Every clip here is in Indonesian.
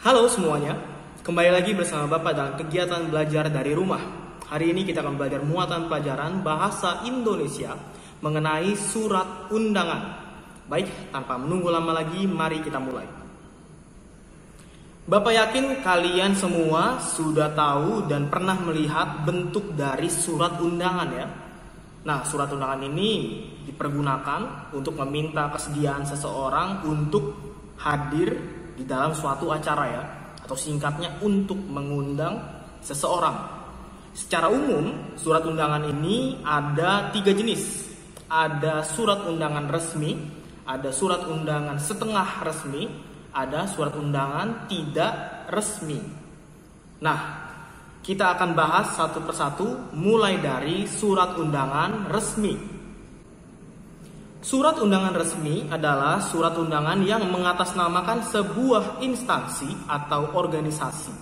Halo semuanya, kembali lagi bersama Bapak dalam kegiatan belajar dari rumah. Hari ini kita akan belajar muatan pelajaran bahasa Indonesia mengenai surat undangan. Baik, tanpa menunggu lama lagi, mari kita mulai. Bapak yakin kalian semua sudah tahu dan pernah melihat bentuk dari surat undangan ya. Nah, surat undangan ini dipergunakan untuk meminta kesediaan seseorang untuk hadir di dalam suatu acara ya, atau singkatnya untuk mengundang seseorang. Secara umum, surat undangan ini ada 3 jenis. Ada surat undangan resmi, ada surat undangan setengah resmi, ada surat undangan tidak resmi. Nah, kita akan bahas satu persatu mulai dari surat undangan resmi. Surat undangan resmi adalah surat undangan yang mengatasnamakan sebuah instansi atau organisasi.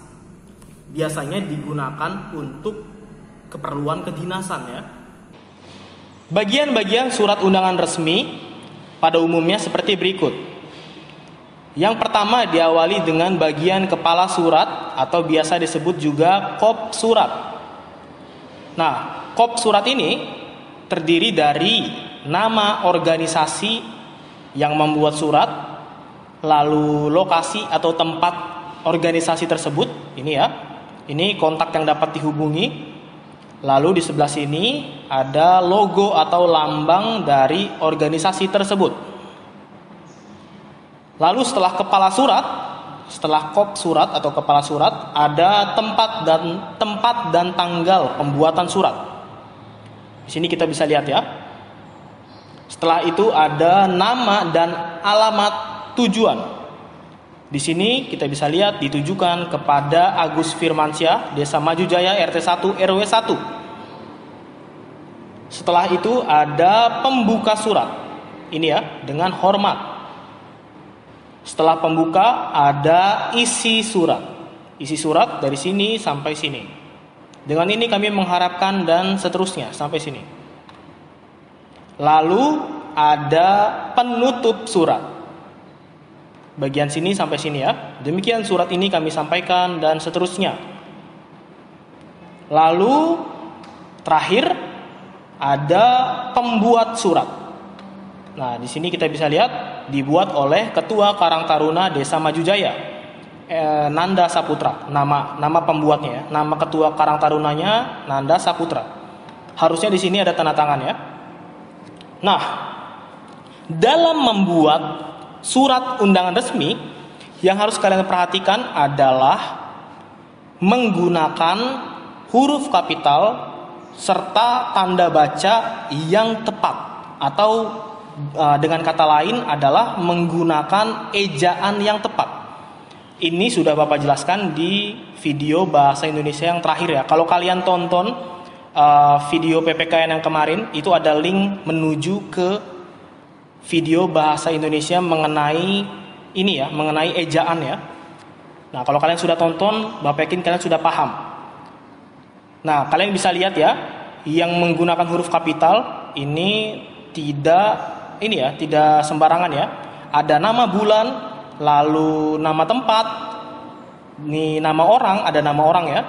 Biasanya digunakan untuk keperluan kedinasan ya. Bagian-bagian surat undangan resmi pada umumnya seperti berikut. Yang pertama diawali dengan bagian kepala surat atau biasa disebut juga kop surat. Nah, kop surat ini terdiri dari nama organisasi yang membuat surat, lalu lokasi atau tempat organisasi tersebut, ini ya, ini kontak yang dapat dihubungi, lalu di sebelah sini ada logo atau lambang dari organisasi tersebut. Lalu setelah kepala surat, setelah kop surat atau kepala surat, ada tempat dan tanggal pembuatan surat. Di sini kita bisa lihat ya. Setelah itu ada nama dan alamat tujuan. Di sini kita bisa lihat ditujukan kepada Agus Firmansyah, Desa Maju Jaya, RT 1 RW 1. Setelah itu ada pembuka surat. Ini ya, dengan hormat. Setelah pembuka ada isi surat. Isi surat dari sini sampai sini. Dengan ini kami mengharapkan dan seterusnya sampai sini. Lalu ada penutup surat. Bagian sini sampai sini ya. Demikian surat ini kami sampaikan dan seterusnya. Lalu terakhir ada pembuat surat. Nah, di sini kita bisa lihat dibuat oleh Ketua Karang Taruna Desa Maju Jaya, Nanda Saputra. Nama pembuatnya ya. Nama Ketua Karang Tarunanya Nanda Saputra. Harusnya di sini ada tanda tangan ya. Nah, dalam membuat surat undangan resmi, yang harus kalian perhatikan adalah menggunakan huruf kapital serta tanda baca yang tepat, atau dengan kata lain adalah menggunakan ejaan yang tepat. Ini sudah Bapak jelaskan di video bahasa Indonesia yang terakhir ya. Kalau kalian tonton video PPKN yang kemarin, itu ada link menuju ke video bahasa Indonesia mengenai ini ya, mengenai ejaan ya. Nah, kalau kalian sudah tonton, Bapak yakin kalian sudah paham. Nah, kalian bisa lihat ya, yang menggunakan huruf kapital ini tidak sembarangan ya. Ada nama bulan, lalu nama tempat, ini nama orang, ada nama orang ya.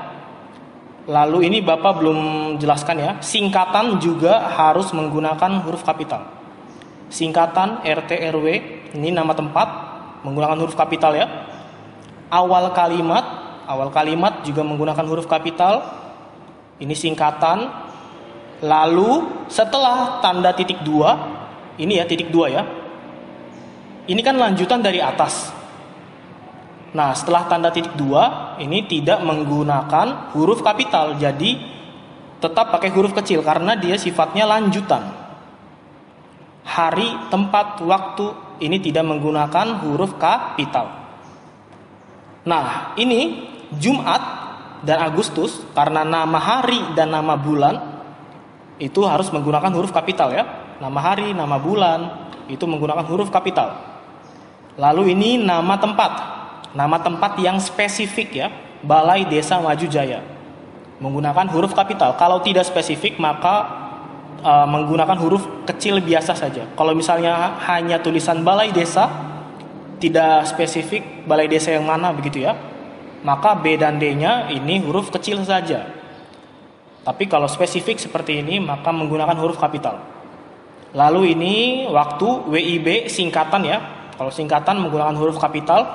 Lalu ini Bapak belum jelaskan ya, singkatan juga harus menggunakan huruf kapital. Singkatan RT RW, ini nama tempat, menggunakan huruf kapital ya. Awal kalimat juga menggunakan huruf kapital. Ini singkatan. Lalu setelah tanda titik 2, ini ya titik 2 ya. Ini kan lanjutan dari atas. Nah, setelah tanda titik 2, ini tidak menggunakan huruf kapital. Jadi, tetap pakai huruf kecil karena dia sifatnya lanjutan. Hari, tempat, waktu, ini tidak menggunakan huruf kapital. Nah, ini Jumat dan Agustus, karena nama hari dan nama bulan, itu harus menggunakan huruf kapital ya. Nama hari, nama bulan, itu menggunakan huruf kapital. Lalu ini nama tempat. Nama tempat yang spesifik ya, Balai Desa Maju Jaya, menggunakan huruf kapital. Kalau tidak spesifik maka menggunakan huruf kecil biasa saja. Kalau misalnya hanya tulisan Balai Desa, tidak spesifik balai desa yang mana begitu ya, maka B dan D-nya ini huruf kecil saja. Tapi kalau spesifik seperti ini maka menggunakan huruf kapital. Lalu ini waktu WIB singkatan ya. Kalau singkatan menggunakan huruf kapital,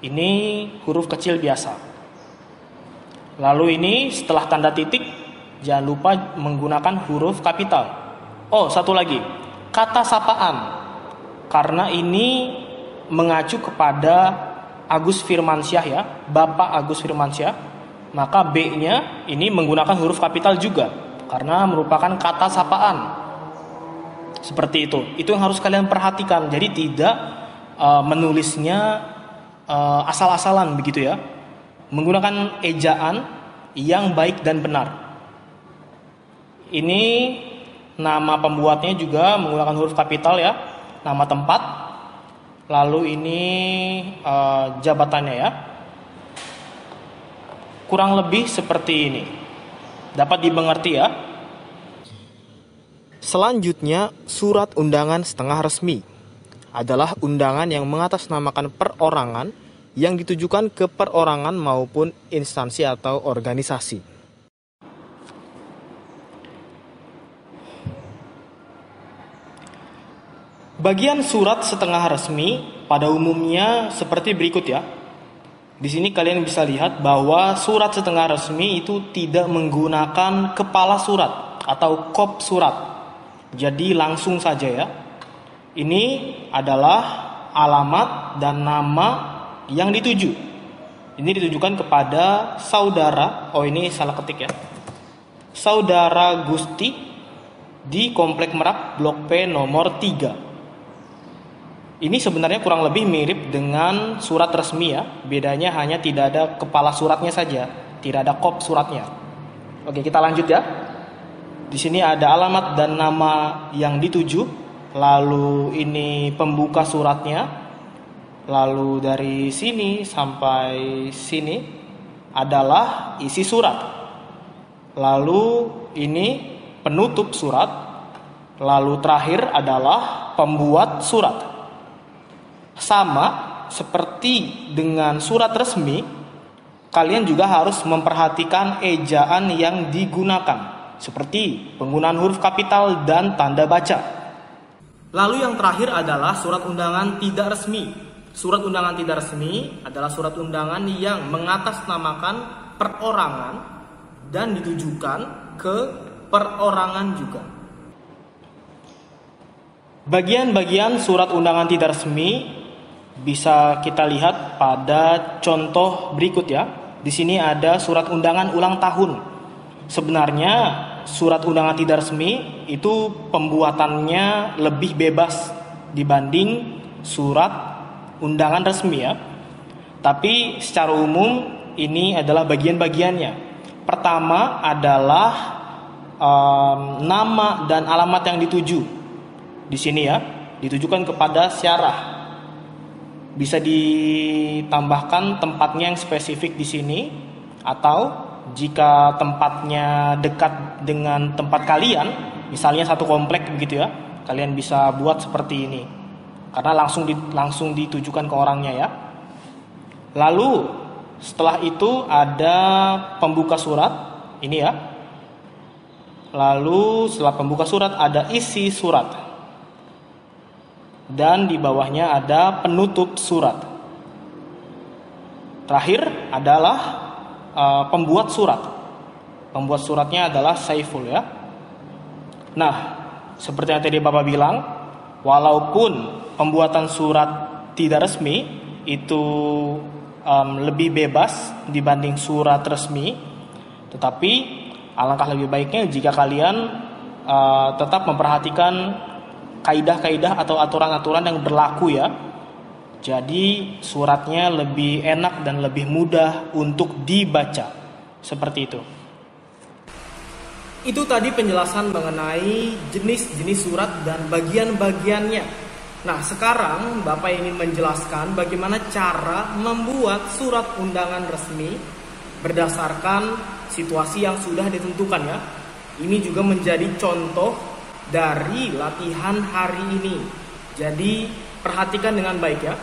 ini huruf kecil biasa. Lalu ini setelah tanda titik, jangan lupa menggunakan huruf kapital. Oh, satu lagi, kata sapaan. Karena ini mengacu kepada Agus Firmansyah ya, Bapak Agus Firmansyah, maka B-nya ini menggunakan huruf kapital juga, karena merupakan kata sapaan. Seperti itu. Itu yang harus kalian perhatikan. Jadi tidak menulisnya asal-asalan begitu ya. Menggunakan ejaan yang baik dan benar. Ini nama pembuatnya juga menggunakan huruf kapital ya. Nama tempat. Lalu ini jabatannya ya. Kurang lebih seperti ini. Dapat dimengerti ya. Selanjutnya, surat undangan setengah resmi adalah undangan yang mengatasnamakan perorangan yang ditujukan ke perorangan maupun instansi atau organisasi. Bagian surat setengah resmi pada umumnya seperti berikut ya. Di sini kalian bisa lihat bahwa surat setengah resmi itu tidak menggunakan kepala surat atau kop surat. Jadi langsung saja ya. Ini adalah alamat dan nama yang dituju. Ini ditujukan kepada saudara. Oh, ini salah ketik ya. Saudara Gusti di Komplek Merak Blok P nomor 3. Ini sebenarnya kurang lebih mirip dengan surat resmi ya. Bedanya hanya tidak ada kepala suratnya saja, tidak ada kop suratnya. Oke, kita lanjut ya. Di sini ada alamat dan nama yang dituju, lalu ini pembuka suratnya, lalu dari sini sampai sini adalah isi surat, lalu ini penutup surat, lalu terakhir adalah pembuat surat. Sama seperti dengan surat resmi, kalian juga harus memperhatikan ejaan yang digunakan, seperti penggunaan huruf kapital dan tanda baca. Lalu yang terakhir adalah surat undangan tidak resmi. Surat undangan tidak resmi adalah surat undangan yang mengatasnamakan perorangan dan ditujukan ke perorangan juga. Bagian-bagian surat undangan tidak resmi bisa kita lihat pada contoh berikut ya. Di sini ada surat undangan ulang tahun. Sebenarnya surat undangan tidak resmi itu pembuatannya lebih bebas dibanding surat undangan resmi ya. Tapi secara umum ini adalah bagian-bagiannya. Pertama adalah nama dan alamat yang dituju. Di sini ya, ditujukan kepada syarah. Bisa ditambahkan tempatnya yang spesifik di sini, atau jika tempatnya dekat dengan tempat kalian, misalnya satu komplek begitu ya, kalian bisa buat seperti ini, karena langsung ditujukan ke orangnya ya. Lalu setelah itu ada pembuka surat, ini ya. Lalu setelah pembuka surat ada isi surat, dan di bawahnya ada penutup surat. Terakhir adalah pembuat surat. Pembuat suratnya adalah Saiful ya. Nah, seperti yang tadi Bapak bilang, walaupun pembuatan surat tidak resmi itu lebih bebas dibanding surat resmi, tetapi alangkah lebih baiknya jika kalian tetap memperhatikan kaidah-kaidah atau aturan-aturan yang berlaku ya. Jadi suratnya lebih enak dan lebih mudah untuk dibaca. Seperti itu. Itu tadi penjelasan mengenai jenis-jenis surat dan bagian-bagiannya. Nah, sekarang Bapak ingin menjelaskan bagaimana cara membuat surat undangan resmi berdasarkan situasi yang sudah ditentukan ya. Ini juga menjadi contoh dari latihan hari ini. Jadi perhatikan dengan baik ya.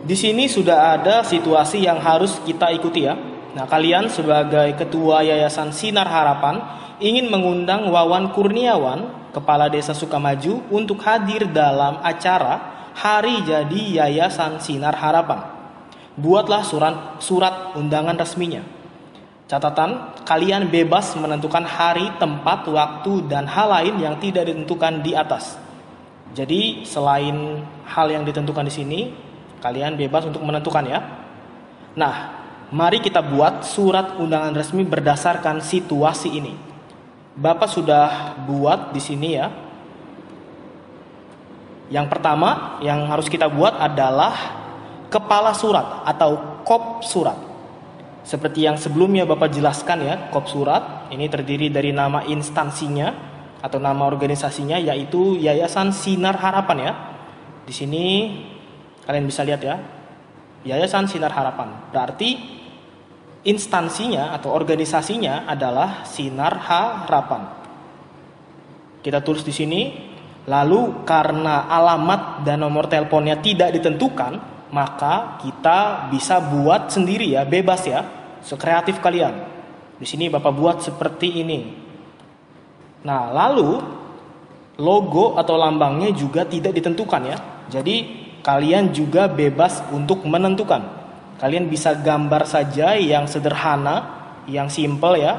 Di sini sudah ada situasi yang harus kita ikuti ya. Nah, kalian sebagai ketua Yayasan Sinar Harapan ingin mengundang Wawan Kurniawan, Kepala Desa Sukamaju, untuk hadir dalam acara Hari Jadi Yayasan Sinar Harapan. Buatlah surat undangan resminya. Catatan, kalian bebas menentukan hari, tempat, waktu, dan hal lain yang tidak ditentukan di atas. Jadi, selain hal yang ditentukan di sini, kalian bebas untuk menentukan ya. Nah, mari kita buat surat undangan resmi berdasarkan situasi ini. Bapak sudah buat di sini ya. Yang pertama yang harus kita buat adalah kepala surat atau kop surat. Seperti yang sebelumnya Bapak jelaskan ya, kop surat ini terdiri dari nama instansinya atau nama organisasinya, yaitu Yayasan Sinar Harapan ya. Di sini kalian bisa lihat ya, Yayasan Sinar Harapan. Berarti instansinya atau organisasinya adalah Sinar Harapan. Kita tulis di sini. Lalu karena alamat dan nomor teleponnya tidak ditentukan, maka kita bisa buat sendiri ya, bebas ya, sekreatif kalian. Di sini Bapak buat seperti ini. Nah, lalu logo atau lambangnya juga tidak ditentukan ya. Jadi kalian juga bebas untuk menentukan. Kalian bisa gambar saja yang sederhana, yang simple ya.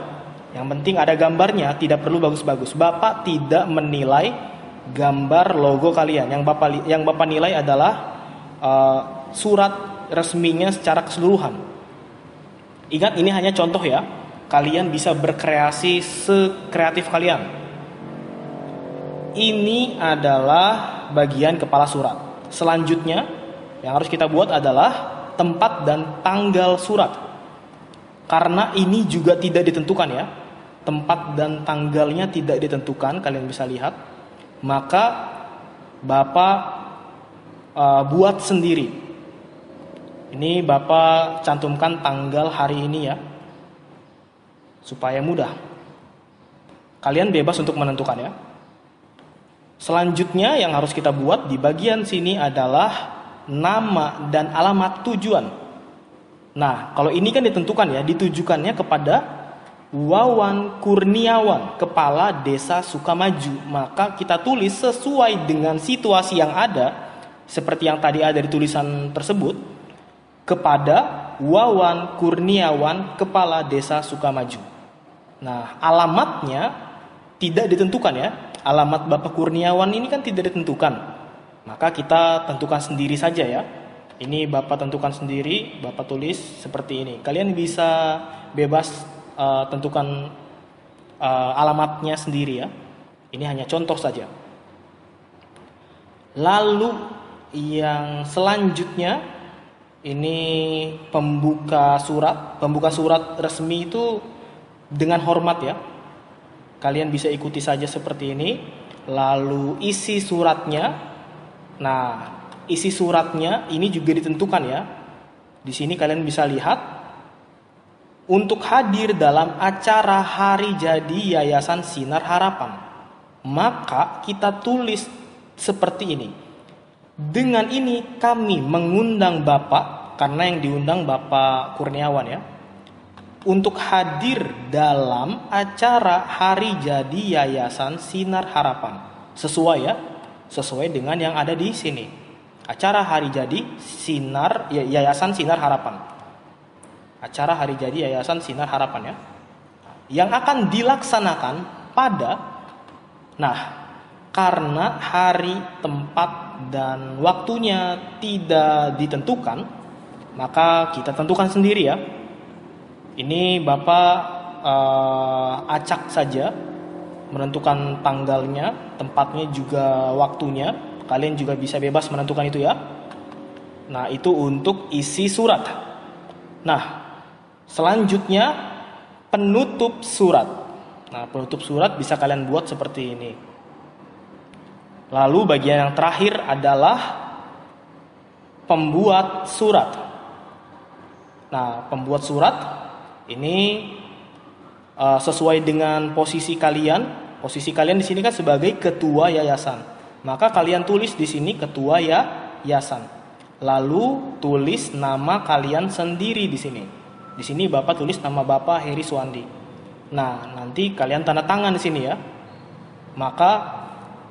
Yang penting ada gambarnya, tidak perlu bagus-bagus. Bapak tidak menilai gambar logo kalian. Yang Bapak nilai adalah surat resminya secara keseluruhan. Ingat, ini hanya contoh ya. Kalian bisa berkreasi sekreatif kalian. Ini adalah bagian kepala surat. Selanjutnya yang harus kita buat adalah tempat dan tanggal surat. Karena ini juga tidak ditentukan ya. Tempat dan tanggalnya tidak ditentukan, kalian bisa lihat. Maka Bapak buat sendiri. Ini Bapak cantumkan tanggal hari ini ya, supaya mudah. Kalian bebas untuk menentukan ya. Selanjutnya yang harus kita buat di bagian sini adalah nama dan alamat tujuan. Nah, kalau ini kan ditentukan ya, ditujukannya kepada Wawan Kurniawan, Kepala Desa Sukamaju. Maka kita tulis sesuai dengan situasi yang ada, seperti yang tadi ada di tulisan tersebut, kepada Wawan Kurniawan, Kepala Desa Sukamaju. Nah, alamatnya tidak ditentukan ya. Alamat Bapak Kurniawan ini kan tidak ditentukan. Maka kita tentukan sendiri saja ya. Ini Bapak tentukan sendiri, Bapak tulis seperti ini. Kalian bisa bebas tentukan alamatnya sendiri ya. Ini hanya contoh saja. Lalu yang selanjutnya ini pembuka surat. Pembuka surat resmi itu dengan hormat ya. Kalian bisa ikuti saja seperti ini. Lalu isi suratnya. Nah, isi suratnya ini juga ditentukan ya. Di sini kalian bisa lihat. Untuk hadir dalam acara Hari Jadi Yayasan Sinar Harapan, maka kita tulis seperti ini. Dengan ini kami mengundang Bapak, karena yang diundang Bapak Kurniawan ya, untuk hadir dalam acara Hari Jadi Yayasan Sinar Harapan. Sesuai ya, sesuai dengan yang ada di sini. Acara Hari Jadi Yayasan Sinar Harapan. Acara Hari Jadi Yayasan Sinar Harapan ya, yang akan dilaksanakan pada, nah, karena hari, tempat, dan waktunya tidak ditentukan, maka kita tentukan sendiri ya. Ini Bapak acak saja, menentukan tanggalnya, tempatnya juga waktunya. Kalian juga bisa bebas menentukan itu ya. Nah, itu untuk isi surat. Nah, selanjutnya penutup surat. Nah, penutup surat bisa kalian buat seperti ini. Lalu bagian yang terakhir adalah pembuat surat. Nah, pembuat surat ini sesuai dengan posisi kalian. Posisi kalian di sini kan sebagai ketua yayasan. Maka kalian tulis di sini ketua yayasan. Lalu tulis nama kalian sendiri di sini. Di sini Bapak tulis nama Bapak Heri Suwandi. Nah, nanti kalian tanda tangan di sini ya. Maka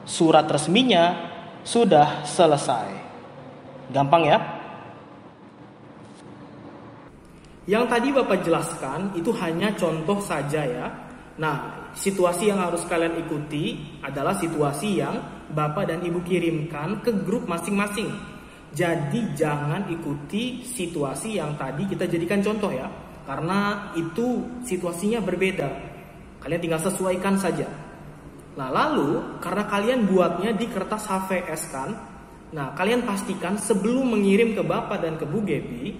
surat resminya sudah selesai. Gampang ya? Yang tadi Bapak jelaskan itu hanya contoh saja ya. Nah, situasi yang harus kalian ikuti adalah situasi yang Bapak dan Ibu kirimkan ke grup masing-masing. Jadi jangan ikuti situasi yang tadi kita jadikan contoh ya. Karena itu situasinya berbeda. Kalian tinggal sesuaikan saja. Nah, lalu karena kalian buatnya di kertas HVS kan. Nah, kalian pastikan sebelum mengirim ke Bapak dan ke Bu Gebi,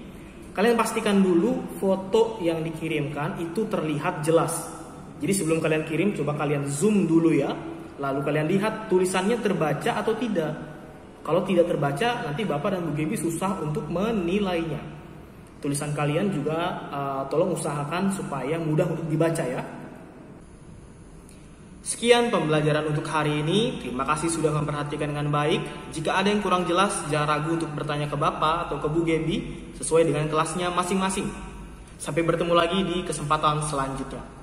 kalian pastikan dulu foto yang dikirimkan itu terlihat jelas. Jadi sebelum kalian kirim, coba kalian zoom dulu ya. Lalu kalian lihat tulisannya terbaca atau tidak. Kalau tidak terbaca, nanti Bapak dan Bu Gebi susah untuk menilainya. Tulisan kalian juga tolong usahakan supaya mudah untuk dibaca ya. Sekian pembelajaran untuk hari ini. Terima kasih sudah memperhatikan dengan baik. Jika ada yang kurang jelas, jangan ragu untuk bertanya ke Bapak atau ke Bu Gebi sesuai dengan kelasnya masing-masing. Sampai bertemu lagi di kesempatan selanjutnya.